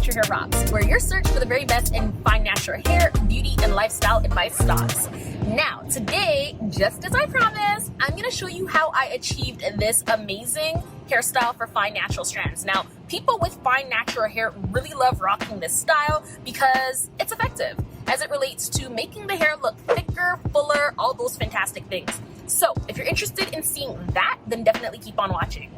Natural Hair Rocks, where your search for the very best in fine natural hair, beauty, and lifestyle advice stops. Now, today, just as I promised, I'm going to show you how I achieved this amazing hairstyle for fine natural strands. Now, people with fine natural hair really love rocking this style because it's effective as it relates to making the hair look thicker, fuller, all those fantastic things. So, if you're interested in seeing that, then definitely keep on watching.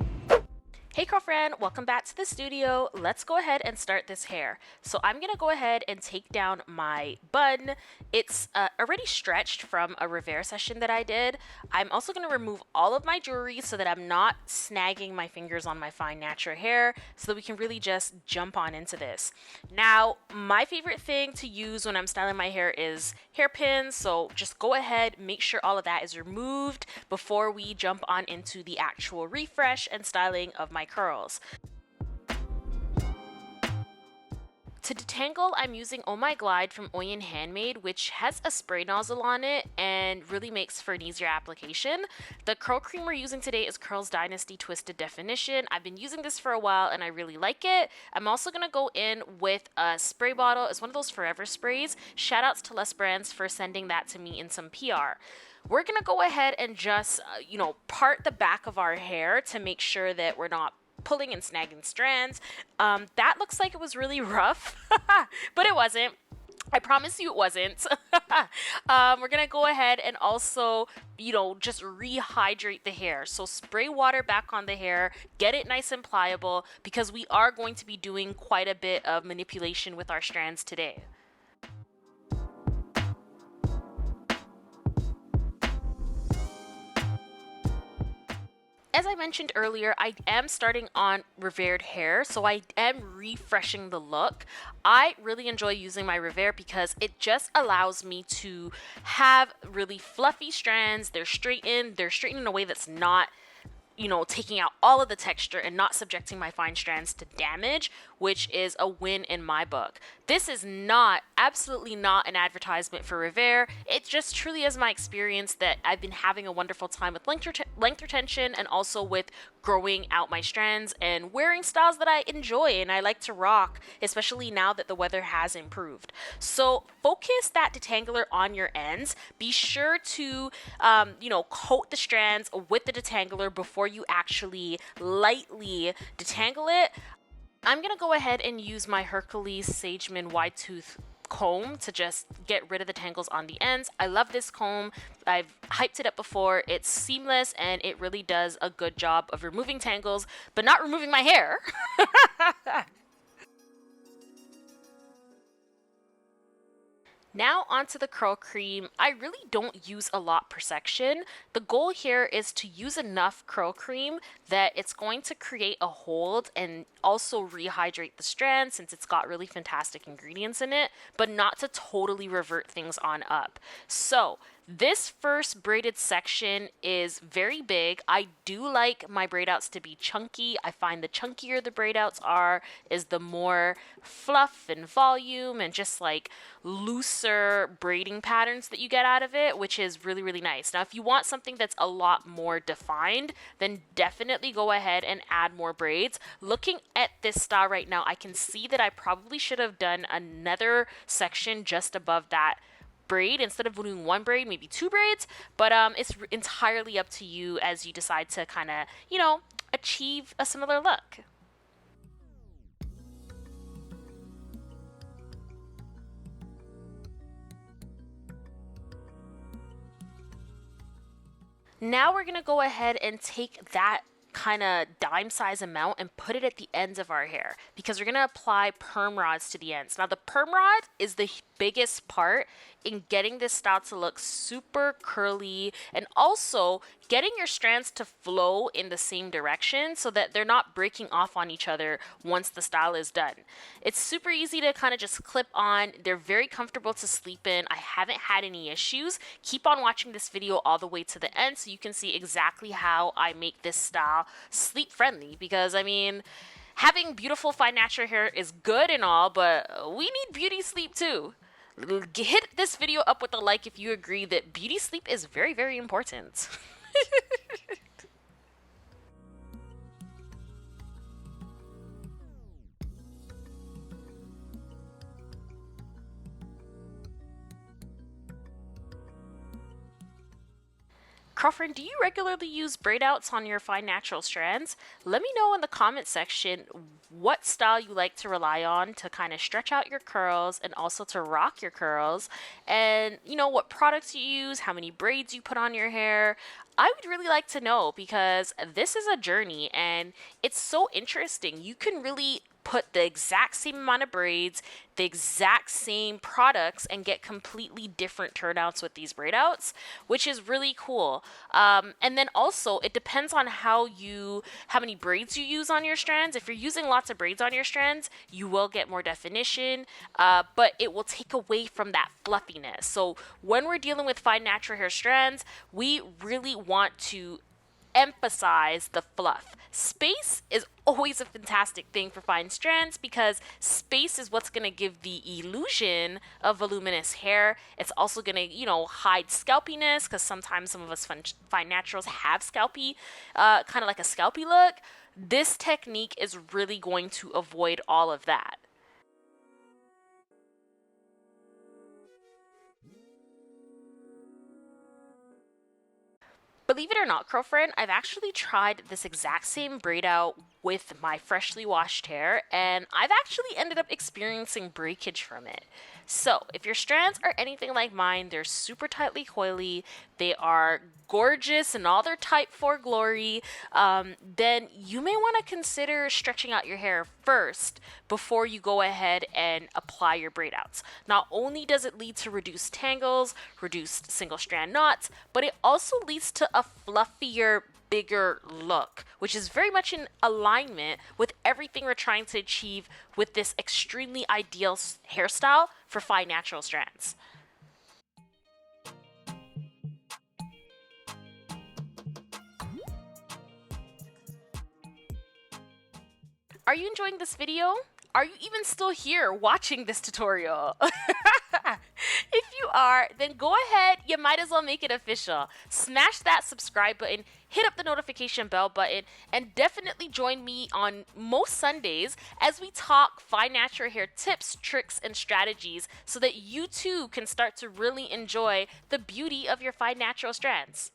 Hey girlfriend, welcome back to the studio. Let's go ahead and start this hair. So I'm gonna go ahead and take down my bun. It's already stretched from a Revere session that I did. I'm also gonna remove all of my jewelry so that I'm not snagging my fingers on my fine natural hair, so that we can really just jump on into this. Now, my favorite thing to use when I'm styling my hair is hairpins, so just go ahead, make sure all of that is removed before we jump on into the actual refresh and styling of my curls. To detangle, I'm using Oh My Glide from Oyen Handmade, which has a spray nozzle on it and really makes for an easier application. The curl cream we're using today is Curls Dynasty Twisted Definition. I've been using this for a while and I really like it. I'm also going to go in with a spray bottle. It's one of those forever sprays. Shout outs to Les Brands for sending that to me in some PR. We're going to go ahead and just, part the back of our hair to make sure that we're not pulling and snagging strands. That looks like it was really rough, but it wasn't. I promise you it wasn't. We're gonna go ahead and also, just rehydrate the hair. So spray water back on the hair, get it nice and pliable, because we are going to be doing quite a bit of manipulation with our strands today. As I mentioned earlier, I am starting on Revered hair, so I am refreshing the look. I really enjoy using my Revere because it just allows me to have really fluffy strands. They're straightened in a way that's not taking out all of the texture and not subjecting my fine strands to damage, which is a win in my book. This is absolutely not an advertisement for Revere. It just truly is my experience that I've been having a wonderful time with length retention and also with growing out my strands and wearing styles that I enjoy and I like to rock, especially now that the weather has improved. So focus that detangler on your ends. Be sure to, coat the strands with the detangler before you actually lightly detangle it. I'm gonna go ahead and use my Hercules Sageman Wide Tooth comb to just get rid of the tangles on the ends. I love this comb. I've hyped it up before. It's seamless and it really does a good job of removing tangles, but not removing my hair. Now onto the curl cream. I really don't use a lot per section. The goal here is to use enough curl cream that it's going to create a hold and also rehydrate the strand since it's got really fantastic ingredients in it, but not to totally revert things on up. So this first braided section is very big. I do like my braid outs to be chunky. I find the chunkier the braid outs is the more fluff and volume and just like looser braiding patterns that you get out of it, which is really, really nice. Now, if you want something that's a lot more defined, then definitely go ahead and add more braids. Looking at this style right now, I can see that I probably should have done another section just above that braid instead of doing one braid, maybe two braids, but it's entirely up to you as you decide to kind of, achieve a similar look. Now we're gonna go ahead and take that kind of dime size amount and put it at the ends of our hair because we're going to apply perm rods to the ends. Now the perm rod is the biggest part in getting this style to look super curly and also getting your strands to flow in the same direction so that they're not breaking off on each other once the style is done. It's super easy to kind of just clip on. They're very comfortable to sleep in. I haven't had any issues. Keep on watching this video all the way to the end so you can see exactly how I make this style sleep friendly because having beautiful fine natural hair is good and all, but we need beauty sleep too. Hit this video up with a like if you agree that beauty sleep is very, very important. Girlfriend, do you regularly use braid outs on your fine natural strands? Let me know in the comment section what style you like to rely on to kind of stretch out your curls and also to rock your curls, and what products you use, how many braids you put on your hair. I would really like to know, because this is a journey and it's so interesting. You can really put the exact same amount of braids, the exact same products, and get completely different turnouts with these braid outs, which is really cool. And then also it depends on how many braids you use on your strands. If you're using lots of braids on your strands, you will get more definition, but it will take away from that fluffiness. So when we're dealing with fine natural hair strands, we really want to emphasize the fluff. Space is always a fantastic thing for fine strands, because space is what's going to give the illusion of voluminous hair. It's also going to, hide scalpiness, because sometimes some of us fine naturals have scalpy, kind of like a scalpy look. This technique is really going to avoid all of that. Believe it or not, girlfriend, I've actually tried this exact same braid out with my freshly washed hair, and I've actually ended up experiencing breakage from it. So if your strands are anything like mine, they're super tightly coily, they are gorgeous and all their type 4 glory, then you may want to consider stretching out your hair first before you go ahead and apply your braid outs. Not only does it lead to reduced tangles, reduced single strand knots, but it also leads to a fluffier, bigger look, which is very much in alignment with everything we're trying to achieve with this extremely ideal hairstyle for fine natural strands. Are you enjoying this video? Are you even still here watching this tutorial? If you are, then go ahead, you might as well make it official. Smash that subscribe button, hit up the notification bell button, and definitely join me on most Sundays as we talk fine natural hair tips, tricks, and strategies, so that you too can start to really enjoy the beauty of your fine natural strands.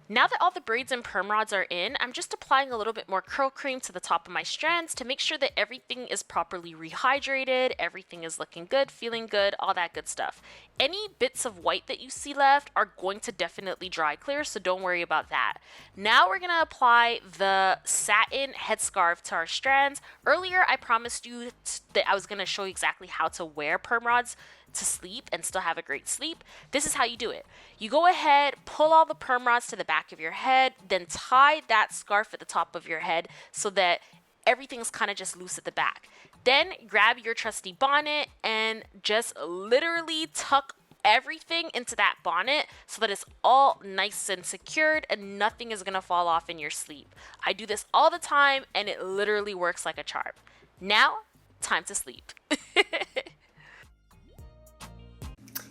Now that all the braids and perm rods are in, I'm just applying a little bit more curl cream to the top of my strands to make sure that everything is properly rehydrated, everything is looking good, feeling good, all that good stuff. Any bits of white that you see left are going to definitely dry clear, so don't worry about that. Now we're going to apply the satin headscarf to our strands. Earlier, I promised you that I was going to show you exactly how to wear perm rods to sleep and still have a great sleep. This is how you do it. You go ahead, pull all the perm rods to the back of your head, then tie that scarf at the top of your head so that everything's kind of just loose at the back. Then grab your trusty bonnet and just literally tuck everything into that bonnet so that it's all nice and secured and nothing is gonna fall off in your sleep. I do this all the time and it literally works like a charm. Now, time to sleep.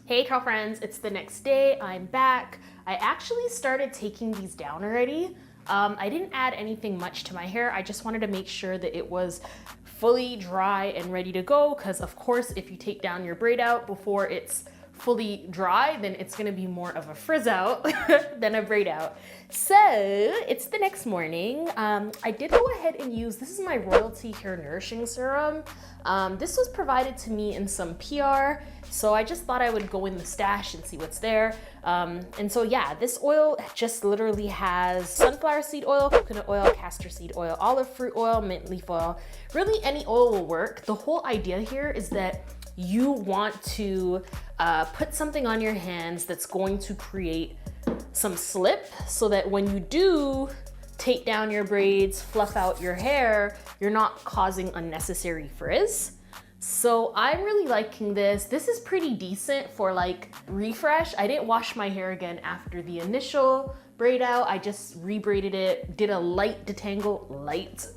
Hey curl friends, it's the next day, I'm back. I actually started taking these down already. I didn't add anything much to my hair. I just wanted to make sure that it was fully dry and ready to go, because of course if you take down your braid out before it's fully dry, then it's gonna be more of a frizz out than a braid out. So it's the next morning. I did go ahead and use, this is my Royalty Hair Nourishing Serum. This was provided to me in some PR, so I just thought I would go in the stash and see what's there. And so yeah, this oil just literally has sunflower seed oil, coconut oil, castor seed oil, olive fruit oil, mint leaf oil. Really any oil will work. The whole idea here is that you want to put something on your hands that's going to create some slip, so that when you do take down your braids, fluff out your hair, you're not causing unnecessary frizz. So I'm really liking this. This is pretty decent for like refresh. I didn't wash my hair again after the initial braid out. I just re-braided it, did a light detangle, light,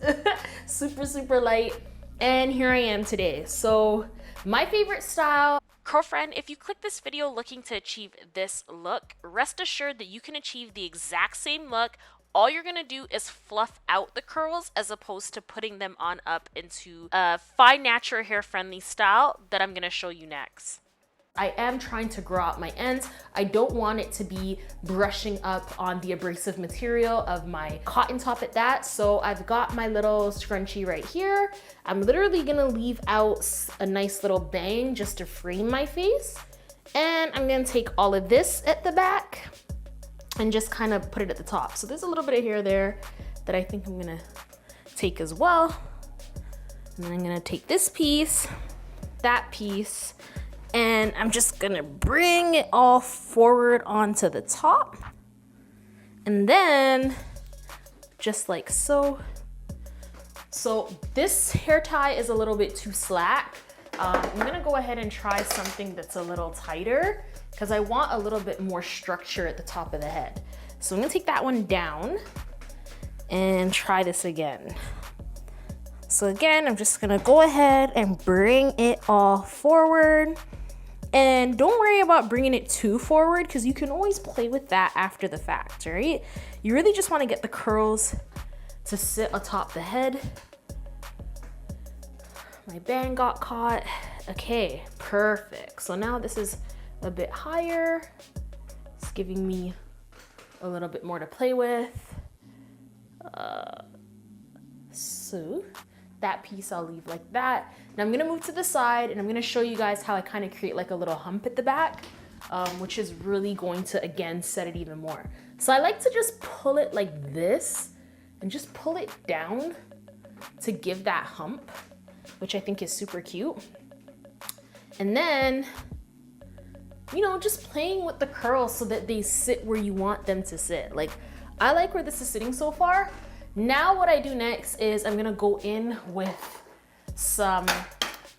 super light. And here I am today. So my favorite style. Girlfriend, if you click this video looking to achieve this look, rest assured that you can achieve the exact same look all you're gonna do is fluff out the curls as opposed to putting them on up into a fine natural hair friendly style that I'm gonna show you next. I am trying to grow out my ends. I don't want it to be brushing up on the abrasive material of my cotton top at that. So I've got my little scrunchie right here. I'm literally gonna leave out a nice little bang just to frame my face. And I'm gonna take all of this at the back and just kind of put it at the top. So there's a little bit of hair there that I think I'm gonna take as well. And then I'm gonna take this piece, that piece, and I'm just gonna bring it all forward onto the top. And then, just like so. So this hair tie is a little bit too slack. I'm gonna go ahead and try something that's a little tighter because I want a little bit more structure at the top of the head. So I'm gonna take that one down and try this again. So again, I'm just gonna go ahead and bring it all forward. And don't worry about bringing it too forward because you can always play with that after the fact, right? You really just want to get the curls to sit atop the head. My band got caught. Okay, perfect. So now this is a bit higher. It's giving me a little bit more to play with. So that piece I'll leave like that. Now I'm gonna move to the side and I'm gonna show you guys how I kind of create like a little hump at the back, which is really going to, again, set it even more. So I like to just pull it like this and just pull it down to give that hump, which I think is super cute. And then, you know, just playing with the curls so that they sit where you want them to sit. Like, I like where this is sitting so far. Now what I do next is I'm gonna go in with some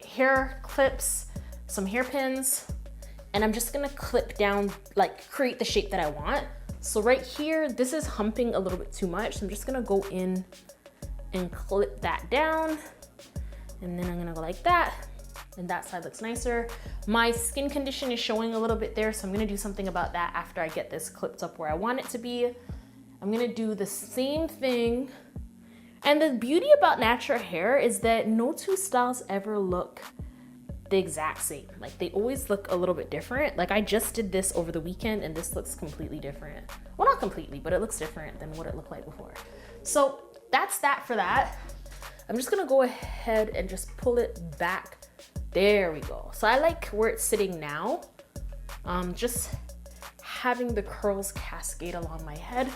hair clips, some hairpins, and I'm just gonna clip down, like create the shape that I want. So right here, this is humping a little bit too much. So I'm just gonna go in and clip that down. And then I'm gonna go like that. And that side looks nicer. My skin condition is showing a little bit there, so I'm gonna do something about that after I get this clipped up where I want it to be. I'm gonna do the same thing. And the beauty about natural hair is that no two styles ever look the exact same. Like, they always look a little bit different. Like, I just did this over the weekend and this looks completely different. Well, not completely, but it looks different than what it looked like before. So that's that for that. I'm just gonna go ahead and just pull it back. There we go. So I like where it's sitting now. Just having the curls cascade along my head.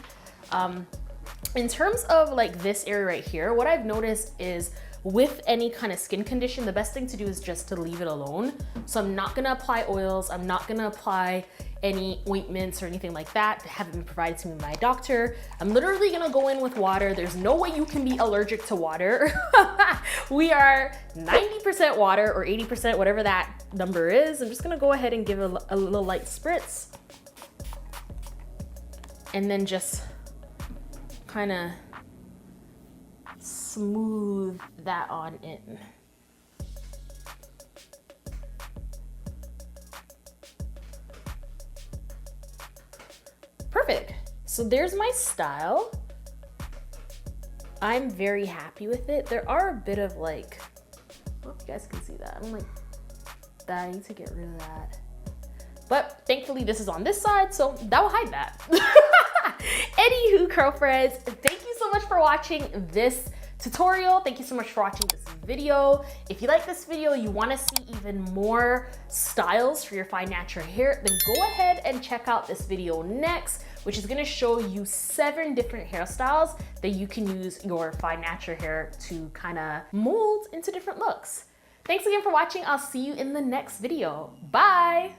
In terms of like this area right here, what I've noticed is with any kind of skin condition, the best thing to do is just to leave it alone. So I'm not gonna apply oils. I'm not gonna apply any ointments or anything like that haven't been provided to me by my doctor. I'm literally gonna go in with water. There's no way you can be allergic to water. We are 90% water or 80%, whatever that number is. I'm just gonna go ahead and give it a little light spritz. And then just kind of smooth that on in. Perfect. So there's my style. I'm very happy with it. There are a bit of like, I don't know if you guys can see that. I'm like, I need to get rid of that. But thankfully this is on this side, so that will hide that. Anywho, curl friends, thank you so much for watching this tutorial. Thank you so much for watching this video. If you like this video, you want to see even more styles for your fine natural hair, then go ahead and check out this video next, which is going to show you 7 different hairstyles that you can use your fine natural hair to kind of mold into different looks. Thanks again for watching. I'll see you in the next video. Bye.